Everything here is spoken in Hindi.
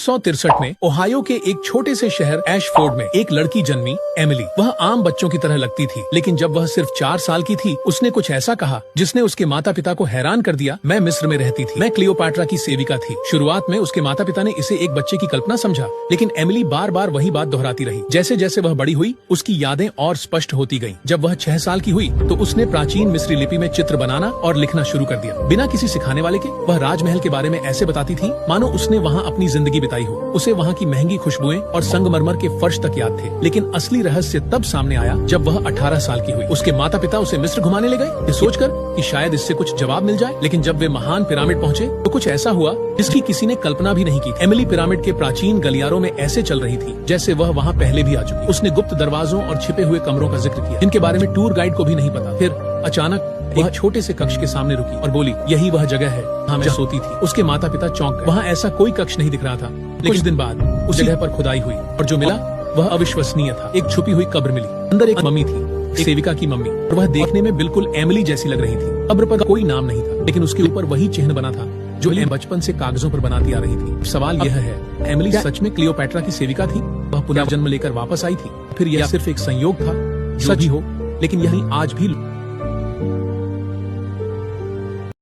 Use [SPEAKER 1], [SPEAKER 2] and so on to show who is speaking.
[SPEAKER 1] 1963 में ओहायो के एक छोटे से शहर एशफोर्ड में एक लड़की जन्मी, एमिली। वह आम बच्चों की तरह लगती थी, लेकिन जब वह सिर्फ 4 साल की थी, उसने कुछ ऐसा कहा जिसने उसके माता पिता को हैरान कर दिया। मैं मिस्र में रहती थी, मैं क्लियोपैट्रा की सेविका थी। शुरुआत में उसके माता पिता ने इसे एक बच्चे की कल्पना समझा, लेकिन एमिली बार बार वही बात दोहराती रही। जैसे जैसे वह बड़ी हुई, उसकी यादें और स्पष्ट होती गईं। जब वह 6 साल की हुई तो उसने प्राचीन मिस्री लिपि में चित्र बनाना और लिखना शुरू कर दिया। बिना किसी सिखाने वाले के वह राजमहल के बारे में ऐसे बताती थी मानो उसने वहाँ अपनी जिंदगी बिताई हो। उसे वहाँ की महंगी खुशबुएं और संगमरमर के फर्श तक याद थे। लेकिन असली रहस्य तब सामने आया जब वह 18 साल की हुई। उसके माता पिता उसे मिस्र घुमाने ले गए, ये सोचकर कि शायद इससे कुछ जवाब मिल जाए। लेकिन जब वे महान पिरामिड पहुँचे तो कुछ ऐसा हुआ जिसकी किसी ने कल्पना भी नहीं की। एमिली पिरामिड के प्राचीन गलियारों में ऐसे चल रही थी जैसे वह वहाँ पहले भी आ चुकी। उसने गुप्त दरवाजों और छिपे हुए कमरों का जिक्र किया जिनके बारे में टूर गाइड को भी नहीं पता। फिर अचानक वह छोटे से कक्ष के सामने रुकी और बोली, यही वह जगह है जहाँ मैं सोती थी। उसके माता पिता चौंक गए। वहाँ ऐसा कोई कक्ष नहीं दिख रहा था। कुछ दिन बाद उस जगह पर खुदाई हुई और जो मिला वह अविश्वसनीय था। एक छुपी हुई कब्र मिली। अंदर एक मम्मी थी, एक सेविका की मम्मी, और वह देखने में बिल्कुल एमिली जैसी लग रही थी। कब्र पर कोई नाम नहीं था, लेकिन उसके ऊपर वही चिन्ह बना था जो बचपन से कागजों पर बनाती आ रही थी। सवाल यह है, एमिली सच में क्लियोपैट्रा की सेविका थी? वह पुनर्जन्म लेकर वापस आई थी? फिर यह सिर्फ एक संयोग था? सच ही हो, लेकिन यही आज भी